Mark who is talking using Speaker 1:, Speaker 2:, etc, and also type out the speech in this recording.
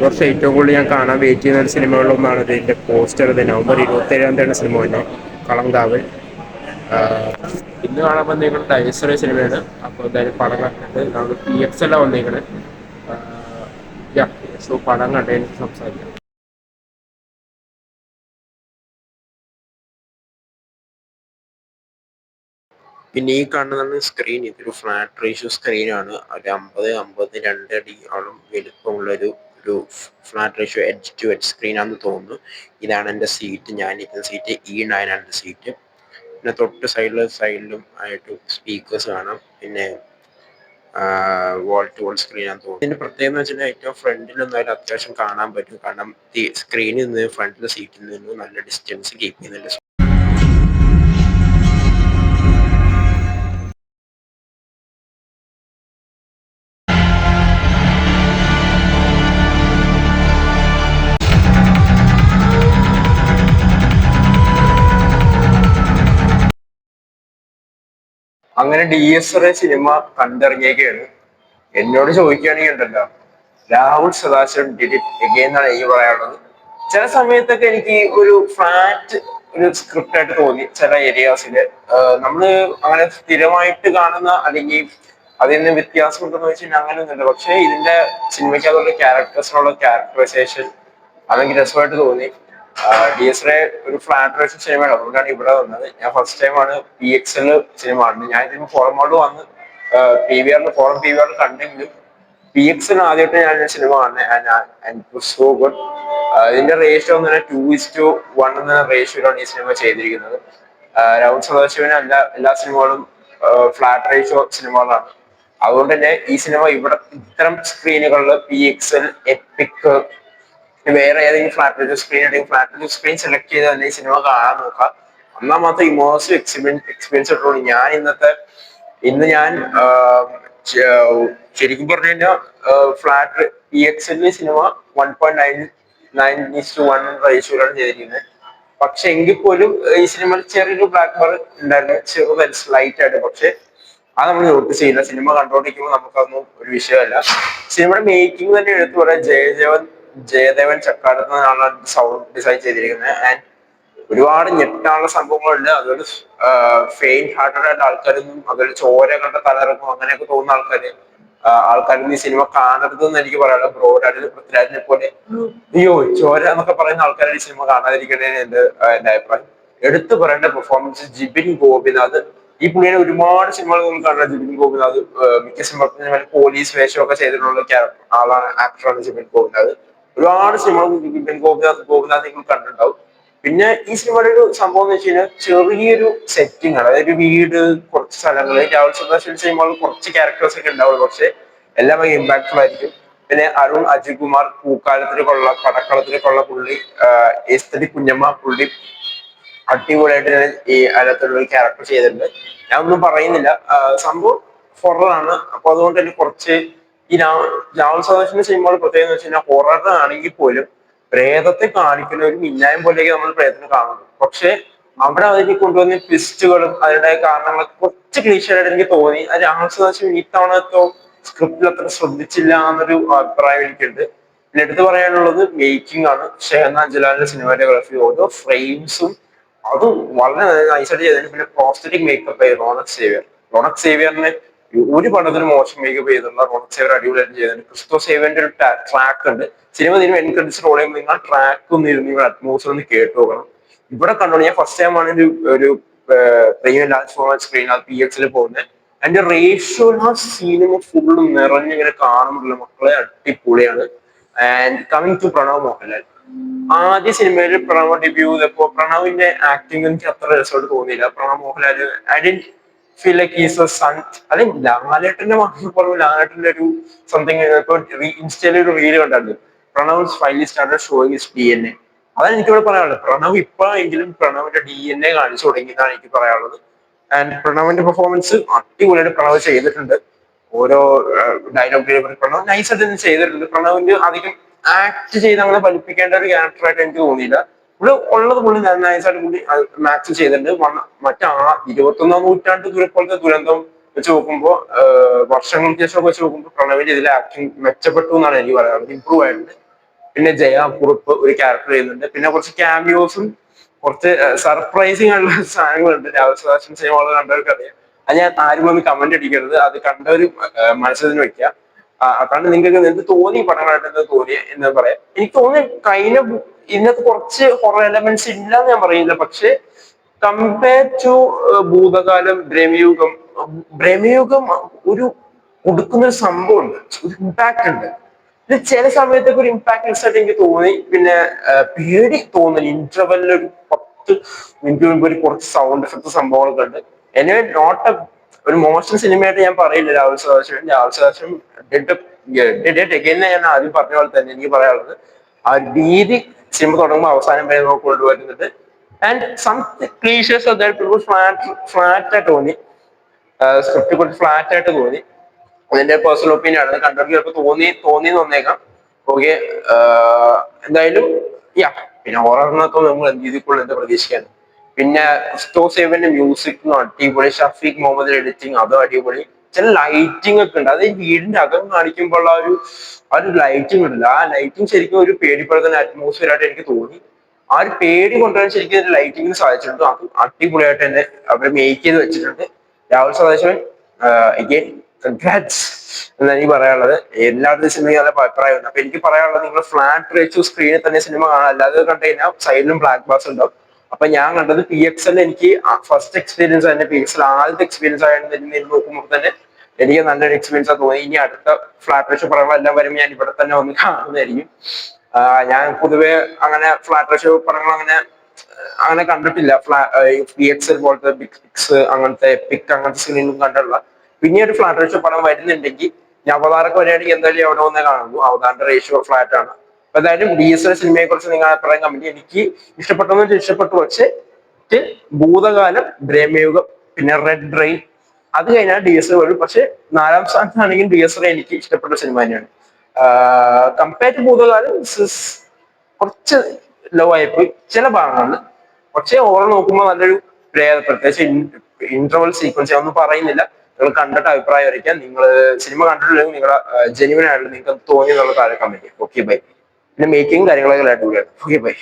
Speaker 1: കുറച്ച് ഏറ്റവും കൂടുതൽ ഞാൻ കാണാൻ വെയിറ്റ് ചെയ്യുന്ന ഒരു സിനിമകളിലൊന്നാണ് ഇതിൻ്റെ പോസ്റ്റർ. ഇത് നവംബർ 27 സിനിമ തന്നെ, കളങ്കാവൽ. ഇന്ന് കാണാൻ വന്നേക്കുന്നത് ഡൈസറെ സിനിമയാണ്. അപ്പോൾ എന്തായാലും പടം കണ്ടിട്ട് നമ്മൾ PXL വന്നേക്കണ്. സോ പടം കണ്ടതിന് സംസാരിക്കാം. പിന്നെ ഈ കാണുന്നതാണ് സ്ക്രീൻ. ഇതൊരു ഫ്ലാറ്റ് റേഷ്യോ സ്ക്രീനാണ്. ഒരു 50-52 ആളും വലുപ്പമുള്ളൊരു ഒരു flat ratio edge to edge സ്ക്രീനാണെന്ന് തോന്നുന്നു. ഇതാണ് എൻ്റെ സീറ്റ്. ഞാനിരിക്കുന്ന സീറ്റ് E9 ആണ് എൻ്റെ സീറ്റ്. പിന്നെ തൊട്ട് സൈഡിലും ആയിട്ട് സ്പീക്കേഴ്സ് കാണാം. പിന്നെ വാൾ ടു വാൾ സ്ക്രീനാണെന്ന് തോന്നുന്നു. ഇതിൻ്റെ പ്രത്യേകത എന്ന് വെച്ചിട്ടുണ്ടെങ്കിൽ ഏറ്റവും ഫ്രണ്ടിലൊന്നും അതിൽ അത്യാവശ്യം കാണാൻ പറ്റും. കാരണം ഈ സ്ക്രീനിൽ നിന്ന് ഫ്രണ്ടിലെ സീറ്റിൽ നിന്ന് നല്ല ഡിസ്റ്റൻസ് കീപ്പ് ചെയ്യുന്നുണ്ട്. അങ്ങനെ DSR സിനിമ കണ്ടിറങ്ങിയൊക്കെയാണ്. എന്നോട് ചോദിക്കുകയാണെങ്കിൽ ഉണ്ടല്ലോ, Rahul Sadasivan did it again എന്നാണ് എനിക്ക് പറയാനുള്ളത്. ചില സമയത്തൊക്കെ എനിക്ക് ഒരു ഫ്ലാറ്റ് ഒരു സ്ക്രിപ്റ്റ് ആയിട്ട് തോന്നി ചില ഏരിയാസില്. നമ്മള് അങ്ങനെ സ്ഥിരമായിട്ട് കാണുന്ന അല്ലെങ്കിൽ അതിൽ നിന്ന് വ്യത്യാസം ഉണ്ടെന്ന് വെച്ചാൽ അങ്ങനെ ഒന്നുമില്ല. പക്ഷെ ഇതിന്റെ സിനിമയ്ക്കകത്തുള്ള ക്യാരക്ടേഴ്സിനുള്ള ക്യാരക്ടറൈസേഷൻ അതെനിക്ക് രസമായിട്ട് തോന്നി. DSR ഒരു ഫ്ലാറ്റ് റേഷൻ സിനിമയാണ്, അതുകൊണ്ടാണ് ഇവിടെ വന്നത്. ഞാൻ ഫസ്റ്റ് ടൈമാണ് PXL സിനിമ കാണുന്നത്. ഞാൻ ഇതിന് ഫോറമോട് വന്ന് ഫോറം PVR കണ്ടെങ്കിലും PXL ആദ്യമായിട്ട് ഞാൻ സിനിമ കാണുന്നത്. So good. ഇതിന്റെ റേഷ്യോ എന്ന് പറഞ്ഞാൽ 2:1 എന്ന റേഷ്യോയിലാണ് ഈ സിനിമ ചെയ്തിരിക്കുന്നത്. രാഹുൽ സദാശിവന് എല്ലാ സിനിമകളും ഫ്ലാറ്റ് റേഷ്യോ സിനിമകളാണ്. അതുകൊണ്ട് തന്നെ ഈ സിനിമ ഇവിടെ ഇത്തരം സ്ക്രീനുകളിൽ PXL, എപ്പിക്, വേറെ ഏതെങ്കിലും ഫ്ലാറ്റ് റേഷ്യോ സ്ക്രീൻ അല്ലെങ്കിൽ ഫ്ലാറ്റ് റേഷ്യോ സ്ക്രീൻ സെലക്ട് ചെയ്ത് തന്നെ ഈ സിനിമ കാണാൻ നോക്കാം. എന്നാൽ മാത്രം ഇമേഴ്സീവ് എക്സ്പീരിയൻസ് കിട്ടുള്ളൂ. ഇന്ന് ഞാൻ ശരിക്കും പറഞ്ഞു കഴിഞ്ഞാൽ ഫ്ലാറ്റ് PXL സിനിമ 1.9:1 റേഷ്യോയിലാണ് ചെയ്തിരിക്കുന്നത്. പക്ഷെ എങ്കിൽ പോലും ഈ സിനിമയിൽ ചെറിയൊരു ബ്ലാക്ക് ബാർ ഉണ്ടായിരുന്നു, ചെറുതായിട്ട് സ്ലൈറ്റ് ആയിട്ട്. പക്ഷെ അത് നമ്മൾ നോട്ടീസ് ചെയ്യില്ല. സിനിമ കണ്ടോണ്ടിരിക്കുമ്പോൾ നമുക്കതൊന്നും ഒരു വിഷയമല്ല. സിനിമയുടെ മേക്കിംഗ് തന്നെ എടുത്തു പറയാം. ജയദേവൻ ചക്കാലത്താണ് സൗണ്ട് ഡിസൈൻ ചെയ്തിരിക്കുന്നത്. ആൻഡ് ഒരുപാട് ഞെട്ടാനുള്ള സംഭവങ്ങളുണ്ട്. അതുപോലെ ഫെയിന്റ് ഹാർട്ടഡ് ആയിട്ട് ആൾക്കാരൊന്നും, അതുപോലെ ചോര കണ്ട തലയിറക്കും അങ്ങനെയൊക്കെ തോന്നുന്ന ആൾക്കാരൊന്നും ഈ സിനിമ കാണരുതെന്ന് എനിക്ക് പറയാനുള്ളത്. ബ്രോഡാഡിൽ പൃഥ്വിരാജിനെ പോലെ അയ്യോ ചോര എന്നൊക്കെ പറയുന്ന ആൾക്കാരുടെ ഈ സിനിമ കാണാതിരിക്കണേ എന്റെ അഭിപ്രായം. എടുത്തു പറയേണ്ട പെർഫോമൻസ് ജിബിൻ ഗോപിനാഥ്. ഈ പുള്ളിയുടെ ഒരുപാട് സിനിമകൾ നിങ്ങൾ കാണുന്നത് ജിബിൻ ഗോപിനാഥ്. മിക്ക സിനിമ പോലീസ് വേഷമൊക്കെ ചെയ്തിട്ടുള്ള ആക്ടറാണ് ജിബിൻ ഗോപിനാഥ്. ഒരുപാട് സിനിമകൾ ജിബിൻ ഗോപിനാഥ് നിങ്ങൾ കണ്ടിട്ടുണ്ടാവും. പിന്നെ ഈ സിനിമയുടെ ഒരു സംഭവം എന്ന് വെച്ച് കഴിഞ്ഞാൽ ചെറിയൊരു സെറ്റിംഗ് ആണ്. അതായത് വീട്, കുറച്ച് സ്ഥലങ്ങൾ. രാഹുൽ സദാശിവൻ സിനിമകളിൽ കുറച്ച് ക്യാരക്ടേഴ്സ് ഒക്കെ ഉണ്ടാവുള്ളൂ, പക്ഷെ എല്ലാം ഭയങ്കര ഇമ്പാക്ട്ഫുൾ ആയിരിക്കും. പിന്നെ അരുൺ അജികുമാർ പടക്കളത്തിലേക്കുള്ള പുള്ളി, എസ്തറ്റിക് കുഞ്ഞമ്മ പുള്ളി അടിപൊളിയായിട്ട് ഈ അതിനകത്തുള്ള ഒരു ക്യാരക്ടർ ചെയ്തിട്ടുണ്ട്. ഞാൻ ഒന്നും പറയുന്നില്ല. സംഭവം ഹൊററാണ്. അപ്പൊ അതുകൊണ്ട് തന്നെ കുറച്ച് ഈ രാഹുൽ സദാശിവന്റെ സിനിമകൾ പ്രത്യേകം എന്ന് വെച്ച് കഴിഞ്ഞാൽ ഹൊറർ ആണെങ്കിൽ പോലും പ്രേതത്തെ കാണിക്കുന്ന ഒരു മിന്നായം പോലെയൊക്കെ നമ്മൾ പ്രേതത്തിനെ കാണുന്നു. പക്ഷെ അവിടെ അതിന് കൊണ്ടുവന്ന ട്വിസ്റ്റുകളും അതിന്റെ കാരണങ്ങളൊക്കെ കുറച്ച് ക്ലീശയായിട്ട് എനിക്ക് തോന്നി. അത് രാഹുൽ സദാശിവൻ ഇത്തവണത്തോ സ്ക്രിപ്റ്റിൽ അത്ര ശ്രദ്ധിച്ചില്ല എന്നൊരു അഭിപ്രായം എനിക്കുണ്ട്. പിന്നെ എടുത്തു പറയാനുള്ളത് മേക്കിംഗ് ആണ്. ഷെഹനാസ് ജലാലിന്റെ സിനിമാറ്റോഗ്രാഫി, ഓരോ ഫ്രെയിംസും അത് വളരെ നൈസായിട്ട് ചെയ്തിട്ടുണ്ട്. പിന്നെ പ്രോസ്തറ്റിക് മേക്കപ്പ് റോണക് സേവിയറിനെ ഒരു പടത്തിന് മോശം മേക്കപ്പ് ചെയ്തിട്ടുള്ള റോണക് സേവിയർ അടിപൊളിയായിട്ട് ചെയ്തിട്ടുണ്ട്. ക്രിസ്റ്റോ സേവിയറിന്റെ ഒരു ട്രാക്ക് ഉണ്ട്. സിനിമ ഇതിന് എൻ ക്രെഡിറ്റ്സ് റോൾ ചെയ്യുമ്പോൾ നിങ്ങൾ ട്രാക്ക് ഒന്ന് ഇരുന്ന് ഇവിടെ അറ്റ്മോസ്ഫിയർ ഒന്ന് കേട്ട് നോക്കണം. ഇവിടെ കണ്ടോളൂ. ഞാൻ ഫസ്റ്റ് ടൈം ആണ് ഒരു premium large format screen PXL പോകുന്നത്. അതിന്റെ റേഷ്യോ ആ സിനിമ ഫുള്ള് നിറഞ്ഞിങ്ങനെ കാണുമ്പോഴുള്ള മക്കളെ അടിപൊളിയാണ്. And coming to Pranav Mohanlal. ആദ്യ സിനിമയിൽ പ്രണവ് ഡെബ്യൂ ചെയ്തപ്പോ പ്രണവിന്റെ ആക്ടിങ് എനിക്ക് അത്ര രസമായിട്ട് തോന്നിയില്ല. Pranav Mohanlal I didn't feel like is a son. അല്ലെങ്കിൽ ലാലേട്ടന്റെ മക്കൾ പറഞ്ഞു, ലാലേട്ടന്റെ ഒരു സംതിങ്. ഇപ്പൊ ഇൻസ്റ്റയിൽ ഒരു റീല് കണ്ടായിരുന്നു, Pranav finally started showing his DNA. അതാണ് എനിക്കിവിടെ പറയാനുള്ളത്. പ്രണവ് ഇപ്പോഴെങ്കിലും പ്രണവിന്റെ DNA കാണിച്ചു തുടങ്ങിയതാണ് എനിക്ക് പറയാനുള്ളത്. ആൻഡ് പ്രണവിന്റെ പെർഫോമൻസ് അടിപൊളിയായിട്ട് പ്രണവ് ചെയ്തിട്ടുണ്ട്. ഓരോ ഡയലോഗ് ഡെലിവറി പ്രണവ് നൈസായിട്ട് തന്നെ ചെയ്തിട്ടുണ്ട്. പ്രണവിന്റെ അധികം ആക്ട് ചെയ്ത് അങ്ങനെ ഫലിപ്പിക്കേണ്ട ഒരു ക്യാരക്ടറായിട്ട് എനിക്ക് തോന്നിയില്ല. ഇവിടെ ഉള്ളത് പുള്ളി നൈസായിട്ട് പുള്ളി മാച്ച് ചെയ്തിട്ടുണ്ട്. 21ാം നൂറ്റാണ്ട് പോലത്തെ ദുരന്തം വെച്ച് നോക്കുമ്പോൾ, വർഷങ്ങൾക്ക് ശേഷം വെച്ച് നോക്കുമ്പോൾ പ്രണവിന്റെ ഇതിലെ ആക്ടിങ് മെച്ചപ്പെട്ടു എന്നാണ് എനിക്ക് പറയാനുള്ളത്. ഇമ്പ്രൂവ് ആയിട്ടുണ്ട്. പിന്നെ ജയ കുറുപ്പ് ഒരു ക്യാരക്ടർ ചെയ്യുന്നുണ്ട്. പിന്നെ കുറച്ച് ക്യാമിയോസും കുറച്ച് സർപ്രൈസിങ് ആയിട്ടുള്ള സാധനങ്ങളുണ്ട്. രാഹുൽ സുദാർശൻ സിനിമകൾ കണ്ടവർക്ക് അറിയാം. അത് ഞാൻ ആരും ഒന്ന് കമന്റ് അടിക്കരുത്, അത് കണ്ടവര് മനസ്സിൽ നിന്ന് വെക്കുക. കാരണം നിങ്ങൾക്ക് എന്ത് തോന്നി പടങ്ങളായിട്ട് എന്ത് തോന്നി എന്ന് പറയാം. എനിക്ക് തോന്നി കഴിഞ്ഞ ഇതിനകത്ത് കുറച്ച് ഹൊറർ എലമെന്റ്സ് ഇല്ല എന്ന് ഞാൻ പറയില്ല, പക്ഷെ കമ്പയർ ടു ഭൂതകാലം, ഭ്രമയുഗം, ഭ്രമയുഗം ഒരു കൊടുക്കുന്ന ഒരു സംഭവമുണ്ട്, ഒരു ഇമ്പാക്ട് ഉണ്ട്. ഇത് ചില സമയത്തൊക്കെ ഒരു ഇമ്പാക്ട് ആയിട്ട് എനിക്ക് തോന്നി. പിന്നെ പേടി തോന്നി ഇന്റർവെല്ലിൽ ഒരു 10 മിനിറ്റ് മുമ്പ് ഒരു കുറച്ച് സൗണ്ട് എഫക്ട് സംഭവങ്ങളൊക്കെ ഉണ്ട്. എന്നെ നോട്ട് എ ഒരു മോശം സിനിമയായിട്ട് ഞാൻ പറയില്ല രാഹുൽ സദാശിവൻ. രാഹുൽ സദാശിവൻ ഞാൻ ആദ്യം പറഞ്ഞ പോലെ തന്നെ എനിക്ക് പറയാനുള്ളത്, ആ ഒരു രീതി സിനിമ തുടങ്ങുമ്പോൾ അവസാനം വരെ നമുക്ക് കൊണ്ടുവരുന്നുണ്ട്. ആൻഡ് സം ക്ലീഷേഴ്സ് ഫ്ലാറ്റ് ആയിട്ട് തോന്നി, സ്ക്രിപ്റ്റ് കുറച്ച് ഫ്ലാറ്റ് ആയിട്ട് തോന്നി. അതെന്റെ പേഴ്സണൽ ഒപ്പീനിയൻ ആണ്. കണ്ടവർക്ക് ചിലപ്പോൾ തോന്നി തോന്നേക്കാം. ഓക്കെ, എന്തായാലും യാ. പിന്നെ ഹൊററിനൊക്കെ നമ്മൾ എന്ത് രീതിക്കുള്ള എന്താ പ്രതീക്ഷിക്കാൻ. പിന്നെ ക്രിസ്റ്റോസേവന്റെ മ്യൂസിക് അടിപൊളി, ഷഫീഖ് മുഹമ്മദ് എഡിറ്റിംഗ് അതും അടിപൊളി. ചില ലൈറ്റിംഗ് ഒക്കെ ഉണ്ട്, അത് വീടിന്റെ അകം കാണിക്കുമ്പോൾ ആ ഒരു ലൈറ്റിംഗ് ഉണ്ടല്ലോ, ആ ലൈറ്റിംഗ് ശരിക്കും ഒരു പേടിപ്പെടുത്തുന്ന അറ്റ്മോസ്ഫിയർ ആയിട്ട് എനിക്ക് തോന്നി. ആ ഒരു പേടി കൊണ്ടുവരാൻ ശരിക്കും ഒരു ലൈറ്റിംഗിന് സാധിച്ചിട്ടുണ്ട്. അത് അടിപൊളിയായിട്ട് തന്നെ അവർ മേക്ക് ചെയ്ത് വെച്ചിട്ടുണ്ട്. രാഹുൽ സദാശിവൻ അഗൈൻ കൺഗ്രാറ്റ്സ് എന്നാണ് എനിക്ക് പറയാനുള്ളത്. എല്ലാവരുടെയും സിനിമയ്ക്ക് നല്ല അഭിപ്രായമുണ്ട്. അപ്പൊ എനിക്ക് പറയാനുള്ളത്, നിങ്ങൾ ഫ്ലാറ്റ് റേച്ചു സ്ക്രീനിൽ തന്നെ സിനിമ കാണാം. അല്ലാതെ കണ്ടു കഴിഞ്ഞാൽ സൈഡിലും ബ്ലാക്ക് ബാസ് ഉണ്ടാവും. അപ്പൊ ഞാൻ കണ്ടത് PXL, എനിക്ക് ഫസ്റ്റ് എക്സ്പീരിയൻസ് തന്നെ PXL ആദ്യത്തെ എക്സ്പീരിയൻസ് ആയിരുന്നു. നോക്കുമ്പോൾ തന്നെ എനിക്ക് നല്ലൊരു എക്സ്പീരിയൻസ് ആ തോന്നി. ഇനി അടുത്ത ഫ്ലാറ്റ് റേഷ്യോ പടങ്ങളെല്ലാം വരുമ്പോൾ ഞാൻ ഇവിടെ തന്നെ വന്ന് കാണുന്നതായിരിക്കും. ഞാൻ പൊതുവെ അങ്ങനെ ഫ്ലാറ്റ് റേഷ്യോ പടങ്ങൾ അങ്ങനെ കണ്ടിട്ടില്ല. PXL പോലത്തെ ബിഗ് പിക്സ്, അങ്ങനത്തെ പിക്, അങ്ങനത്തെ സ്ക്രീനിലും കണ്ടിട്ടുള്ള. പിന്നെ ഒരു ഫ്ലാറ്റ് റേഷ്യോ പടം വരുന്നുണ്ടെങ്കിൽ ഞാൻ അവതാരൊക്കെ വരികയാണെങ്കിൽ എന്തായാലും അവിടെ വന്നേ കാണുന്നു. അവതാറിന്റെ റേഷ്യോ ഫ്ലാറ്റ് ആണ്. അപ്പൊ എന്തായാലും DSL സിനിമയെ കുറിച്ച് നിങ്ങൾ അഭിപ്രായം കമന്റ്. എനിക്ക് ഇഷ്ടപ്പെട്ടെന്ന് ഇഷ്ടപ്പെട്ടു, പക്ഷെ ഭൂതകാലം, ഭ്രമയുഗം, പിന്നെ റെഡ് റെയിൻ, അത് കഴിഞ്ഞാൽ DSL വരും. പക്ഷെ 4ാം സ്ഥാനത്താണെങ്കിൽ DSL എനിക്ക് ഇഷ്ടപ്പെട്ട സിനിമ തന്നെയാണ്. കമ്പയർ ടു ഭൂതകാലം കുറച്ച് ലോ ആയിപ്പോയി ചില ഭാഗങ്ങളിൽ. പക്ഷെ ഓരോ നോക്കുമ്പോൾ നല്ലൊരു പ്രത്യേകിച്ച് ഇന്റർവൽ സീക്വൻസ് ഒന്നും പറയുന്നില്ല. നിങ്ങൾ കണ്ടിട്ട് അഭിപ്രായം അറിയിക്കാം. നിങ്ങൾ സിനിമ കണ്ടിട്ടില്ലെങ്കിൽ നിങ്ങളുടെ ജെന്യുവൻ ആയിട്ട് നിങ്ങൾക്ക് തോന്നി എന്നുള്ള താഴെ കമന്റ് ചെയ്യാം. Okay bye. പിന്നെ മേക്കിംഗ് കാര്യങ്ങളൊക്കെ അടിപൊളിയാണ്. Okay bye.